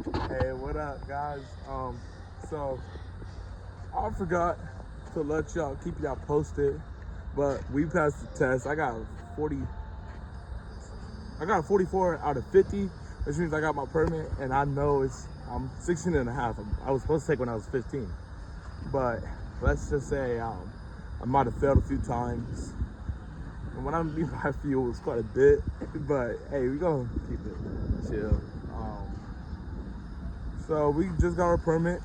Hey, what up, guys? So I forgot to let y'all keep y'all posted, but we passed the test. 40. I got 44 out of 50, which means I got my permit, and I know I'm 16 and a half. I was supposed to take when I was 15, but let's just say I might have failed a few times. And when I mean by few, it was quite a bit, but hey, we gonna keep it chill. So we just got our permit.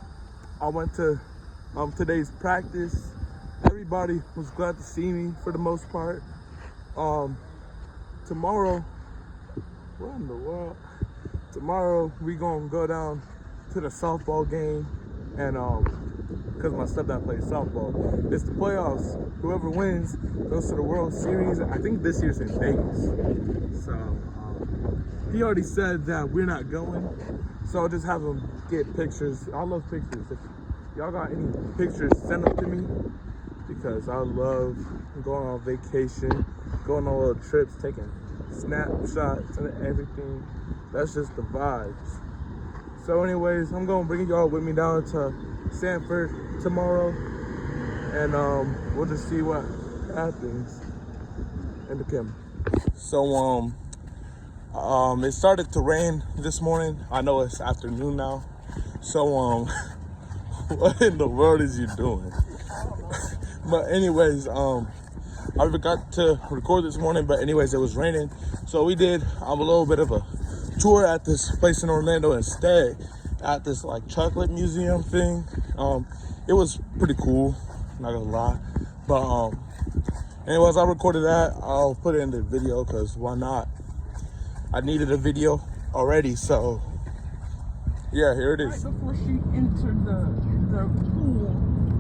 I went to today's practice. Everybody was glad to see me for the most part. Tomorrow, what in the world? Tomorrow we gonna go down to the softball game, and because my stepdad plays softball, it's the playoffs. Whoever wins goes to the World Series. I think this year's in Vegas. So he already said that we're not going. So I'll just have him get pictures. I love pictures. If y'all got any pictures, send them to me, because I love going on vacation, going on little trips, taking snapshots and everything. That's just the vibes. So anyways, I'm gonna bring y'all with me down to Sanford tomorrow, and we'll just see what happens in the camera. So it started to rain this morning. I know it's afternoon now. So what in the world is you doing? But anyways, I forgot to record this morning, but anyways, it was raining. So we did a little bit of a tour at this place in Orlando instead, at this like chocolate museum thing. It was pretty cool, not gonna lie. But anyways, I recorded that. I'll put it in the video, because why not? I needed a video already, so yeah, here it is. Right before she entered the pool,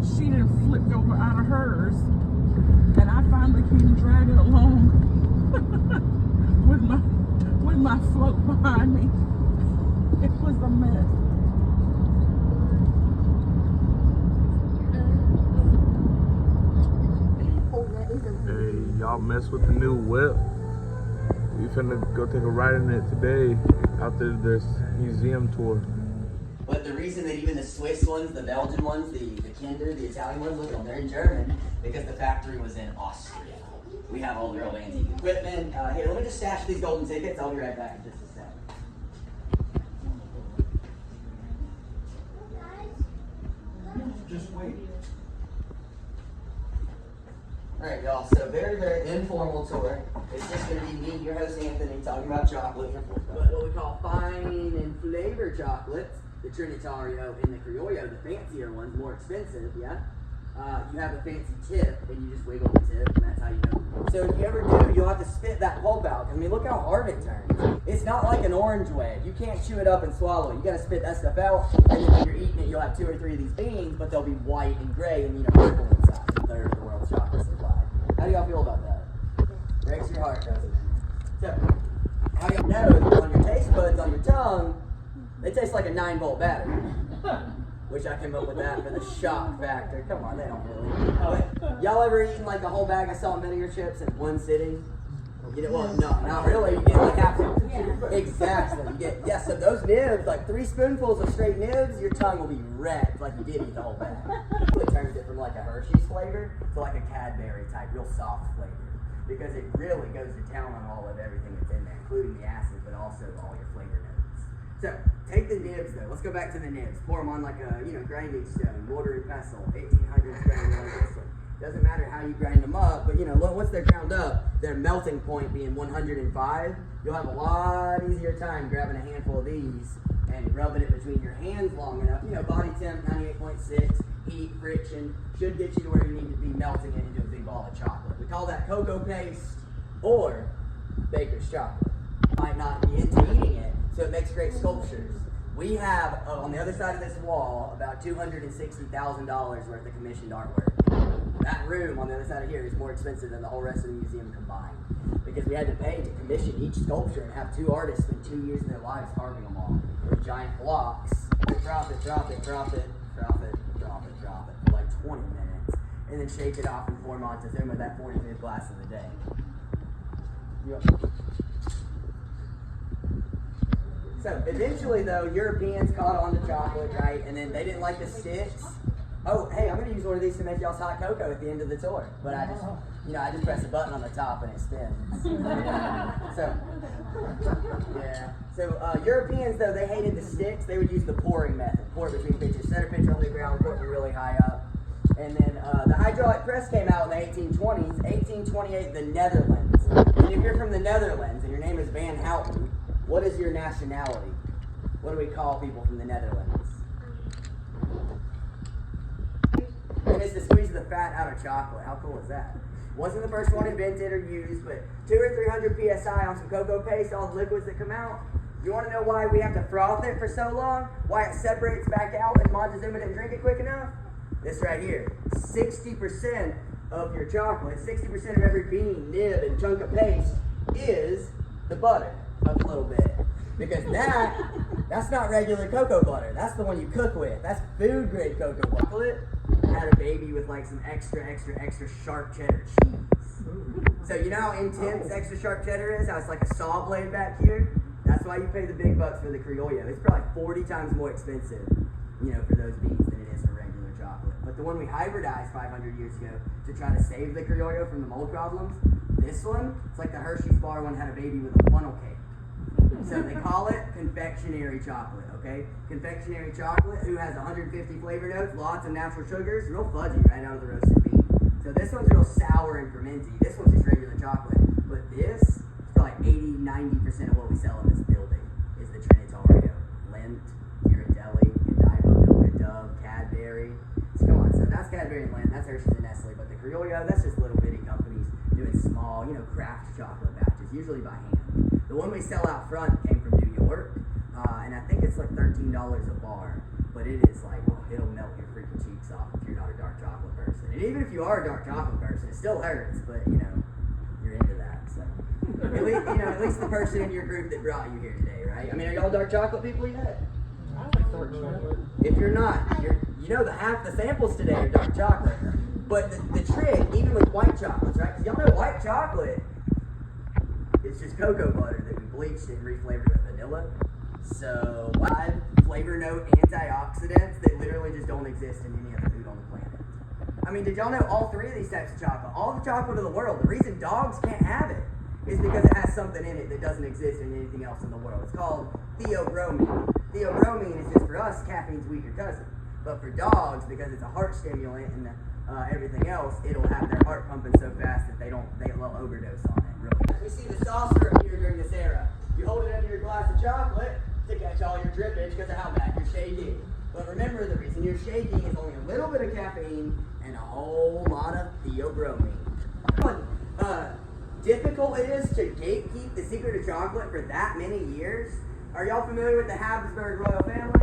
she done flipped over out of hers, and I finally came dragging along with my float behind me. It was a mess. Hey, y'all mess with the new whip. We finna go take a ride in it today after this museum tour. But the reason that even the Swiss ones, the Belgian ones, the Kinder, the Italian ones, look, they're in German because the factory was in Austria. We have all the real antique equipment. Here, let me just stash these golden tickets. I'll be right back in just a second. Just wait. All right, y'all. So very, very informal tour. It's just going to be me, your host Anthony, talking about chocolate. But what we call fine and flavor chocolates, the Trinitario and the Criollo, the fancier ones, more expensive, yeah? You have a fancy tip, and you just wiggle the tip, and that's how you know. So if you ever do, you'll have to spit that pulp out. I mean, look how hard it turns. It's not like an orange wedge. You can't chew it up and swallow it. You got to spit that stuff out, and then when you're eating it, you'll have 2 or 3 of these beans, but they'll be white and gray and purple inside. They're the world's chocolate supply. How do y'all feel about that? Breaks your heart, doesn't it? So, how y'all know on your taste buds, on your tongue, they taste like a 9-volt battery. Wish I came up with that for the shock factor. Come on, they don't really. Y'all ever eaten like a whole bag of salt and vinegar chips in one sitting? You get it? Well, no, not really. You get like half. Exactly. You get so those nibs, like 3 spoonfuls of straight nibs, your tongue will be wrecked like you did eat the whole bag. It turns it from like a Hershey's flavor to like a Cadbury type, real soft flavor, because it really goes to town on all of everything that's in there, including the acid, but also all your flavor notes. So take the nibs though. Let's go back to the nibs. Pour them on like a grinding stone, mortar and pestle, 1800s grinding like this one. Doesn't matter how you grind them up, but once they're ground up, their melting point being 105, you'll have a lot easier time grabbing a handful of these and rubbing it between your hands long enough. Body temp 98.6, heat, friction should get you to where you need to be melting it into a big ball of chocolate. We call that cocoa paste or baker's chocolate. Might not be into eating it, so it makes great sculptures. We have, on the other side of this wall, about $260,000 worth of commissioned artwork. That room on the other side of here is more expensive than the whole rest of the museum combined, because we had to pay to commission each sculpture and have 2 artists spend 2 years of their lives carving them all with giant blocks. Drop it for like 20 minutes, and then shake it off and pour Montezuma, that 45th glass of the day. Yep. So eventually, though, Europeans caught on to chocolate, right? And then they didn't like the sticks. Oh, hey, I'm gonna use one of these to make y'all's hot cocoa at the end of the tour. But I just press a button on the top and it spins. So Europeans, though, they hated the sticks. They would use the pouring method. Pour it between pitchers. Set a pitcher on the ground, pour it really high up. And then the hydraulic press came out in the 1820s. 1828, the Netherlands. And if you're from the Netherlands and your name is Van Houten, what is your nationality? What do we call people from the Netherlands? And it's to squeeze the fat out of chocolate. How cool is that? Wasn't the first one invented or used, but 200 or 300 psi on some cocoa paste, all the liquids that come out. You want to know why we have to froth it for so long? Why it separates back out and Montezuma didn't drink it quick enough? This right here. 60% of your chocolate, 60% of every bean, nib, and chunk of paste is the butter up a little bit. Because that's not regular cocoa butter. That's the one you cook with. That's food grade cocoa butter. Had a baby with like some extra sharp cheddar cheese. So you know how intense extra sharp cheddar is? How it's like a saw blade back here? That's why you pay the big bucks for the Criollo. It's probably 40 times more expensive, for those beans than it is for regular chocolate. But the one we hybridized 500 years ago to try to save the Criollo from the mold problems, this one, it's like the Hershey's bar one had a baby with a funnel cake. So they call it confectionery chocolate, okay? Confectionery chocolate, who has 150 flavor notes, lots of natural sugars, real fudgy right out of the roasted bean. So this one's real sour and fermenty. This one's just regular chocolate. But this is like 80-90% of what we sell in this building is the Trinitario. Lindt, Ghirardelli, Godiva, Milka Dove, Cadbury. So come on, so that's Cadbury and Lindt, that's Hershey's and Nestle. But the Criollo, that's just little bitty companies doing small, craft chocolate batches, usually by hand. The one we sell out front came from New York, and I think it's like $13 a bar, but it is like, it'll melt your freaking cheeks off if you're not a dark chocolate person. And even if you are a dark chocolate person, it still hurts, but you're into that. So at least the person in your group that brought you here today, right? I mean, are y'all dark chocolate people yet? I like dark chocolate. If you're not, half the samples today are dark chocolate. But the trick, even with white chocolates, right? Because y'all know white chocolate, it's just cocoa butter that we bleached and reflavored with vanilla. So 5 flavor note antioxidants that literally just don't exist in any other food on the planet. I mean, did y'all know all 3 of these types of chocolate, all the chocolate of the world, the reason dogs can't have it is because it has something in it that doesn't exist in anything else in the world. It's called theobromine. Theobromine is just for us caffeine's weaker cousin. But for dogs, because it's a heart stimulant and everything else, it'll have their heart pumping so fast that they'll overdose on it. Really. We see the saucer appear during this era. You hold it under your glass of chocolate to catch all your drippage because of how bad you're shaking. But remember, the reason you're shaking is only a little bit of caffeine and a whole lot of theobromine. Difficult it is to gatekeep the secret of chocolate for that many years. Are y'all familiar with the Habsburg royal family?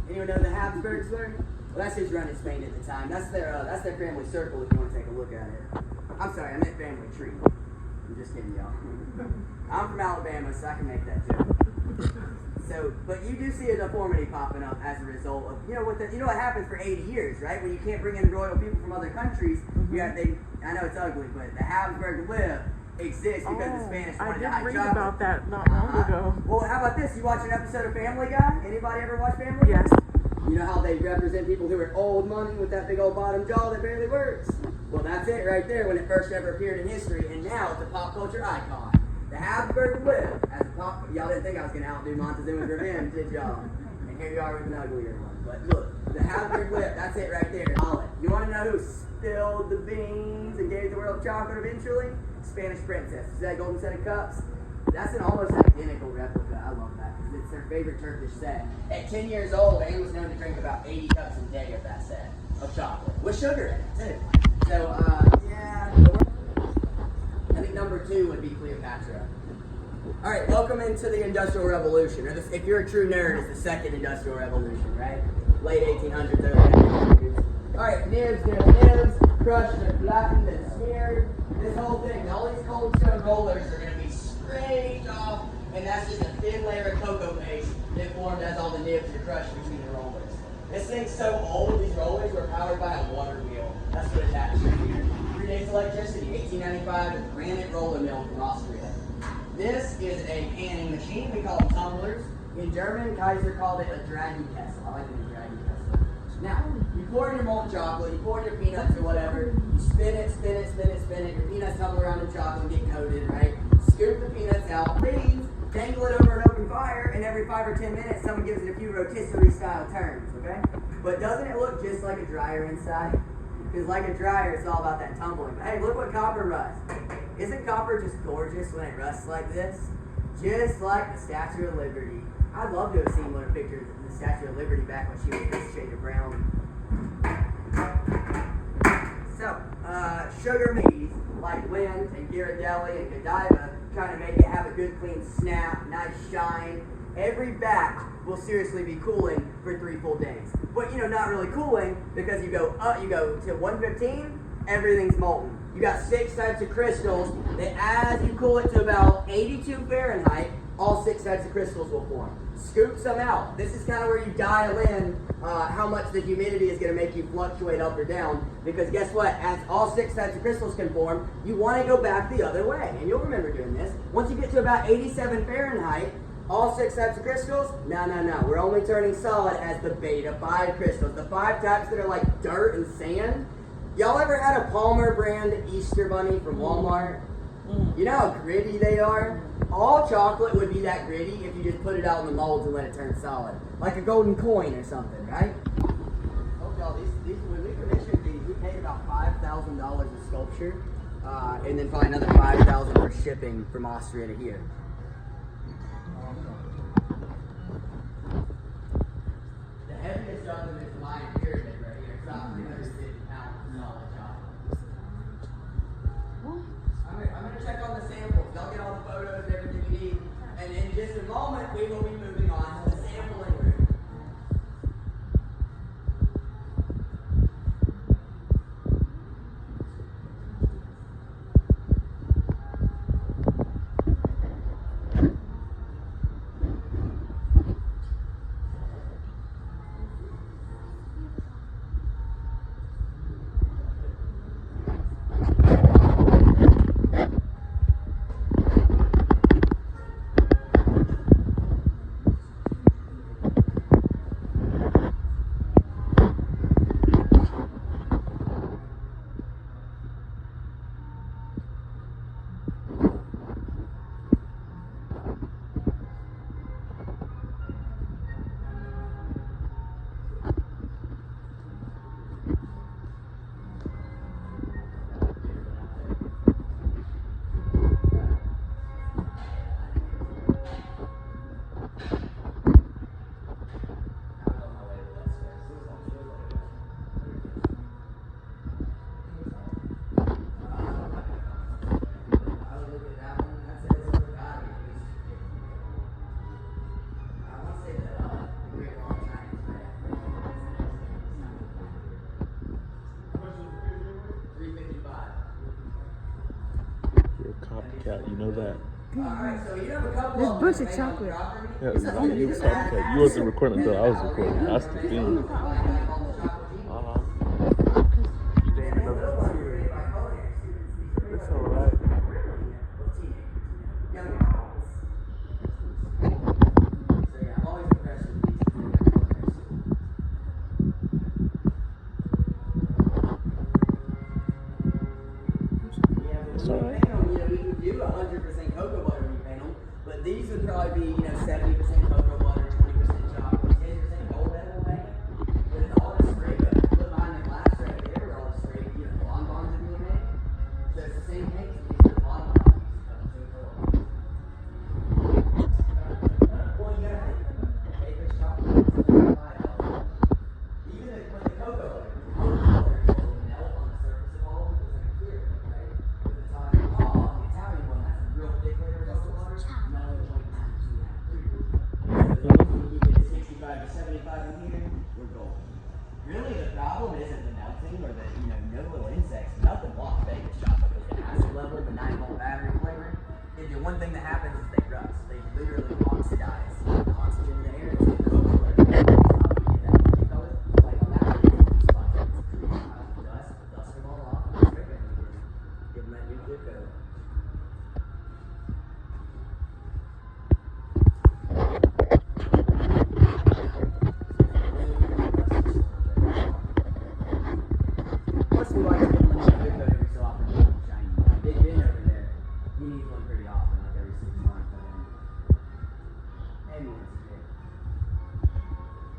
Anyone know the Habsburgs, sir? Well, that's who's running Spain at the time. That's their family circle if you want to take a look at it. I'm sorry, I meant family tree. I'm just kidding, y'all. I'm from Alabama, so I can make that joke. So, but you do see a deformity popping up as a result of, what happens for 80 years, right? When you can't bring in royal people from other countries, I know it's ugly, but the Habsburg lib exists because the Spanish wanted to hide chocolate. I did read about that not long ago. Well, how about this? You watch an episode of Family Guy? Anybody ever watch Family Guy? Yes. You know how they represent people who are old money with that big old bottom jaw that barely works? Well, that's it right there when it first ever appeared in history, and now it's a pop culture icon. The Habsburg lib as a pop. Y'all didn't think I was going to outdo Montezuma's Revenge, did y'all? And here you are with an uglier one. But look, the Habsburg lib, that's it right there. You want to know who spilled the beans and gave the world chocolate eventually? Spanish princess. See that golden set of cups? That's an almost identical replica. I love that because it's their favorite Turkish set. At 10 years old, Anne was known to drink about 80 cups a day of that set of chocolate with sugar in it too. So, I think number 2 would be Cleopatra. All right, welcome into the Industrial Revolution. Or if you're a true nerd, it's the second Industrial Revolution, right? Late 1800s, early 1900s. All right, nibs, crushed and flattened and smeared. This whole thing, all these cold stone rollers are going to be scraped off, and that's just a thin layer of cocoa paste that formed as all the nibs are crushed between the rollers. This thing's so old, these rollers were powered by a water wheel. That's what attached to here. Predates electricity, 1895, granite roller mill from Austria. This is a panning machine. We call them tumblers. In German, Kaiser called it a Draghi-Kessel. I like the Draghi-Kessel. Now, you pour in your molten chocolate, you pour in your peanuts or whatever, you spin it, spin it, spin it, spin it, your peanuts tumble around the chocolate and get coated, right? Scoop the peanuts out, please, dangle it over an open fire, and every 5 or 10 minutes, someone gives it a few rotisserie-style turns, okay? But doesn't it look just like a dryer inside? Because like a dryer, it's all about that tumbling. But hey, look what copper rusts. Isn't copper just gorgeous when it rusts like this? Just like the Statue of Liberty. I'd love to have seen one of the pictures of the Statue of Liberty back when she was this shade of brown. So, sugar maize, like Lindt and Ghirardelli and Godiva, trying to make it have a good clean snap, nice shine. Every batch will seriously be cooling for 3 full days. But not really cooling because you go to 115, everything's molten. You got 6 types of crystals that as you cool it to about 82 Fahrenheit, all 6 types of crystals will form. Scoop some out. This is kind of where you dial in how much the humidity is going to make you fluctuate up or down. Because guess what? As all 6 types of crystals can form, you want to go back the other way. And you'll remember doing this. Once you get to about 87 Fahrenheit, all 6 types of crystals? No. We're only turning solid as the beta 5 crystals. The 5 types that are like dirt and sand. Y'all ever had a Palmer brand Easter bunny from Walmart? You know how gritty they are? All chocolate would be that gritty if you just put it out in the molds and let it turn solid. Like a golden coin or something, right? I told y'all, when we commissioned these, we paid about $5,000 a sculpture. And then probably another $5,000 for shipping from Austria to here. The heaviest of them is my pyramid right here. It's about 350 pounds of solid chocolate. I'm going to check on the samples. Y'all get all the photos and everything you need. And in just a moment, we will be moving on to the sampling room. You know that. There's a bunch of chocolate. Yeah, you wasn't recording until I was recording. That's the thing. It's alright. It's alright. Do 100% cocoa butter repaint them, but these would probably be 70% cocoa butter, 20% chocolate, 10% gold apple paint. But it's all just spray coat. Put mine in glass right there, we're all just spray bonbons that we make. So it's the same paint, so these are bonbons. Well, you gotta think, Baker's chocolate is $5. Even when the cocoa butter will melt on the surface of all of them, it's like clear, right? With the time you Italian one, that's a real thick layer of cocoa butter. Not only 20%, so you get 65 to 75 in here, we're golden. Really, the problem isn't the melting or the no little insects. Nothing blocks Vegas chocolate with the acid level, the 9-volt battery flavor. And the one thing that happens is they rust. They literally oxidize the oxygen in the air. It's the cocoa butter. Like on that one, it's spots of dust, dust them all off, and strip it. Give them that new clear coat.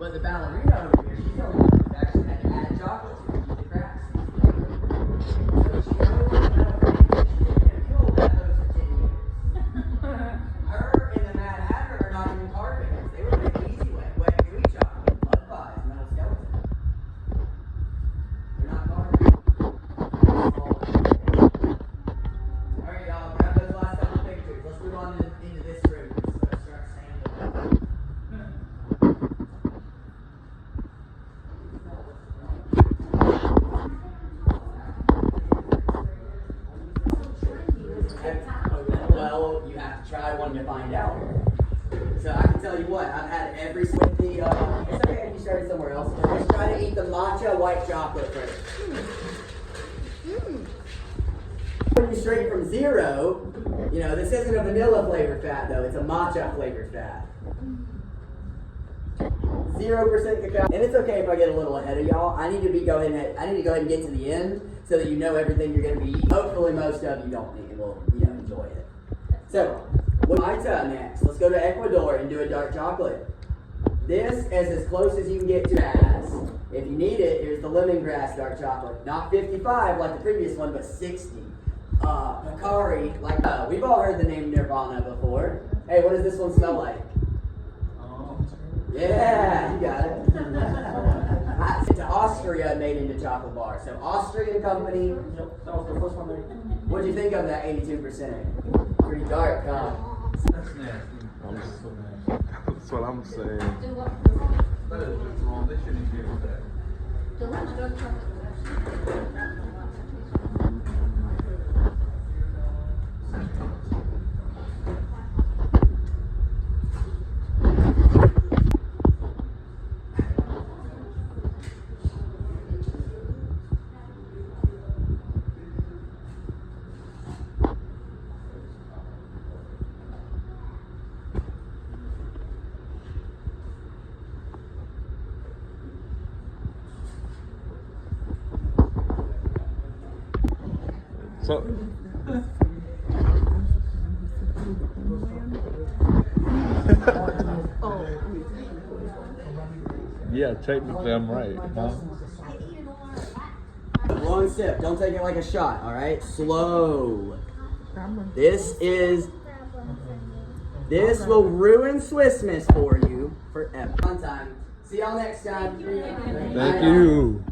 But the ballerina over here, she's only actually had to add chocolate to keep the cracks. So she only wanted to kill that hose for 10 years. Her and the Mad Hatter are not even carpenters. They were making easy way, wet gooey chocolate, mud pies, metal skeleton. They're not carpenters. Alright, y'all, grab those last couple pictures. Let's move on into this room. Let's start sampling. Well, you have to try one to find out. So I can tell you what, I've had every it's okay if you started somewhere else. Let's try to eat the matcha white chocolate first. You straight from zero, you know, this isn't a vanilla flavored fat though, it's a matcha flavored fat. 0% cacao. And it's okay if I get a little ahead of y'all. I need to go ahead and get to the end so that you know everything you're gonna be eating. Hopefully most of you don't need and will, enjoy it. So, Maita next. Let's go to Ecuador and do a dark chocolate. This is as close as you can get to as. If you need it, here's the lemongrass dark chocolate. Not 55 like the previous one, but 60. Picari, we've all heard the name Nirvana before. Hey, what does this one smell like? Yeah, you got it. It's Austria made into chocolate bar. So Austrian company. That was the first one there. What'd you think of that 82%? Pretty dark, huh? That's nasty. That's what I'm saying. That is what's wrong. They shouldn't give us that. So, yeah, technically I'm right. Huh? One sip. Don't take it like a shot, alright? Slow. This will ruin Swiss Miss for you forever. Fun time. See y'all next time. Thank you.